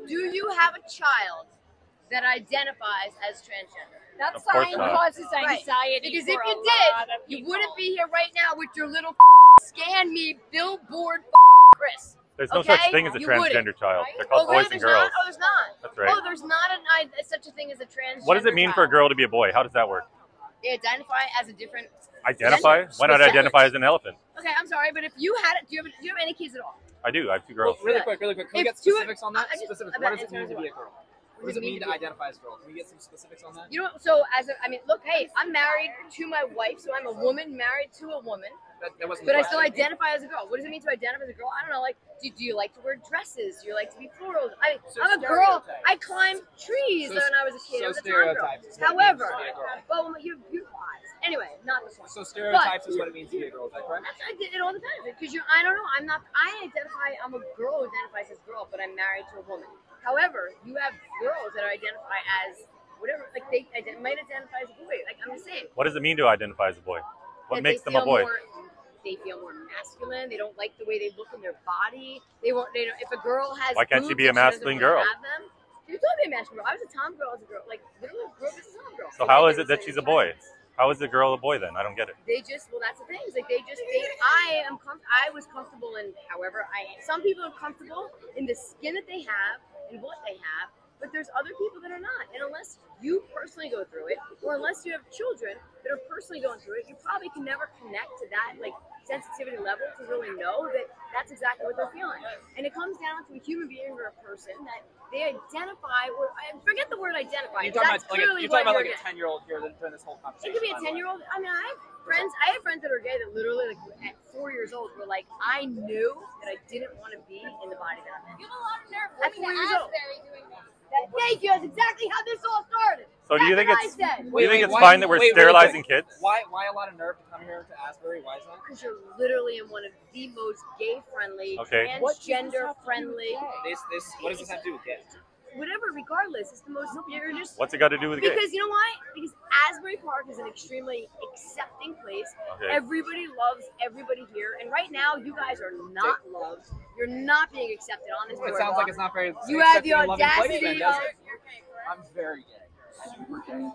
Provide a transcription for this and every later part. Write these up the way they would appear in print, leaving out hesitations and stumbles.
Do you have a child that identifies as transgender? That sign causes anxiety. Because for if you a did, lot of you people. wouldn't be here right now with your little scan me billboard Chris. There's no Okay? such thing as a You transgender wouldn't. child. They're called boys and There's girls. not? Oh, there's not. That's right. Oh, there's not such a thing as a transgender. What does it mean for a girl to be a boy? How does that work? They identify as a different Identify? gender. Why not identify as an elephant? Okay, I'm sorry, but if you had it, do you have any kids at all? I do. I have 2 girls. Well, really quick. Can we get specifics on that? Specifics. What does it mean to be a girl? What does it mean to identify as a girl? Can we get some specifics on that? You know, so look, hey, I'm married to my wife, so I'm a woman married to a woman. That wasn't. But I still identify as a girl. What does it mean to identify as a girl? I don't know. Like, do you like to wear dresses? Do you like to be floral? I mean, I'm a girl. I climbed trees when I was a kid. I was a tomboy. However, well, you have beautiful eyes. Anyway, not the point. So stereotypes is what it means to be a girl. Is that correct? It all depends. Because I don't know. I'm a girl who identifies as a girl, but I'm married to a woman. However, you have girls that identify as whatever. Like they might identify as a boy. Like I'm just saying. What does it mean to identify as a boy? What makes them a boy? They feel more masculine. They don't like the way they look in their body. They won't. They don't. If a girl has. Why can't she be a masculine girl? You told me a masculine girl. I was a tom girl as a girl. Like literally, grew up as a tom girl. So how is it that she's a boy? How is the girl a boy then? I don't get it. That's the thing. It's like I was comfortable in however I am. Some people are comfortable in the skin that they have and what they have, but there's other people that are not. And unless you personally go through it, or unless you have children that are personally going through it, you probably can never connect to that like sensitivity level to really know that that's exactly what they're feeling. And it comes down to a human being or a person that they identify, or I forget the word identify. You're talking about like a 10-year-old here during this whole conversation. It could be a 10-year-old. I mean, I have friends that are gay that literally, like, at 4 years old, were like, I knew that I didn't want to be in the body that I'm in. You have a lot of nerve At 4 years old. doing that. Thank you. That's exactly how this all started. So do you think That's what I said. do you think it's fine that we're sterilizing kids? Why a lot of nerve to come here to Asbury? Why is that? Because you're literally in one of the most gay-friendly, transgender-friendly. What does this have to do with gay? Whatever, regardless, it's the most. You're just. What's it got to do with gay? Because you know why? Because Asbury Park is an extremely accepting place. Okay. Everybody loves everybody here, and right now you guys are not loved. You're not being accepted on this boardwalk. It sounds like it's not very. You have the accepting and loving place, audacity then, of. does it? I'm very gay. Super gay.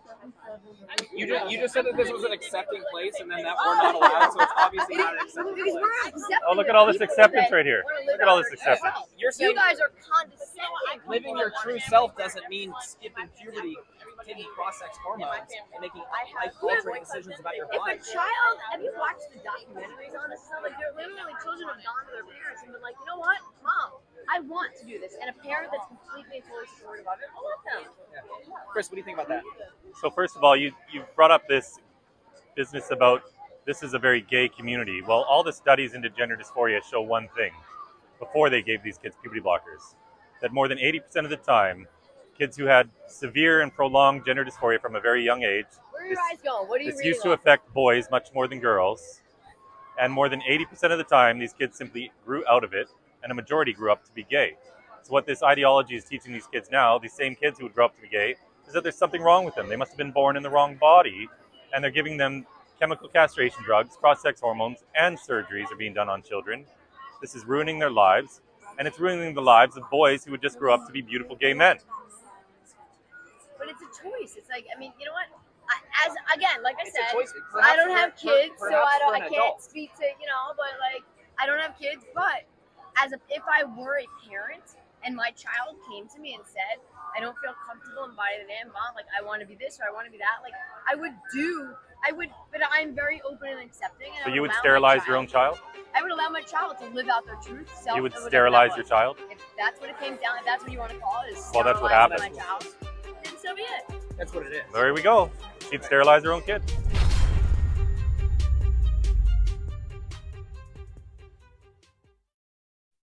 You just said that this was an accepting place, and then that we're not allowed, so it's obviously not an accepting Because place. we're accepting. Oh, look at all this acceptance right here. Look at all this acceptance. You're saying You guys are condescending. living your true self doesn't mean skipping puberty, taking cross-sex hormones, and making life-altering decisions about your If body. a child, have you watched the documentaries on this stuff? Like, they're literally children have gone to their parents and been like, you know what, Mom, I want to do this. And a parent that's completely and totally supportive of it, I'll let them. Yeah. Chris, what do you think about that? So first of all, you brought up this business about this is a very gay community. Well, all the studies into gender dysphoria show one thing. Before they gave these kids puberty blockers, that more than 80% of the time, kids who had severe and prolonged gender dysphoria from a very young age, Where are your eyes going? What are you this reading? used to affect boys much more than girls. And more than 80% of the time, these kids simply grew out of it, and a majority grew up to be gay. So what this ideology is teaching these kids now, these same kids who would grow up to be gay, is that there's something wrong with them. They must have been born in the wrong body, and they're giving them chemical castration drugs, cross-sex hormones, and surgeries are being done on children. This is ruining their lives, and it's ruining the lives of boys who would just grow up to be beautiful gay men. But it's a choice. It's like, I mean, you know what? Like I said, Perhaps I don't have kids, so I an can't adult. speak to, but like, I don't have kids, but if I were a parent and my child came to me and said, I don't feel comfortable in body that I am, Mom, like I want to be this or I want to be that, like I would, but I'm very open and accepting. And So you would sterilize your own child? I would allow my child to live out their truth self. You would and whatever sterilize that your was. child? If that's what it came down, if that's what you want to call it, is Well, that's what sterilizing happened. my child, then so be it. That's what it is. There we go. She'd sterilize her own kid.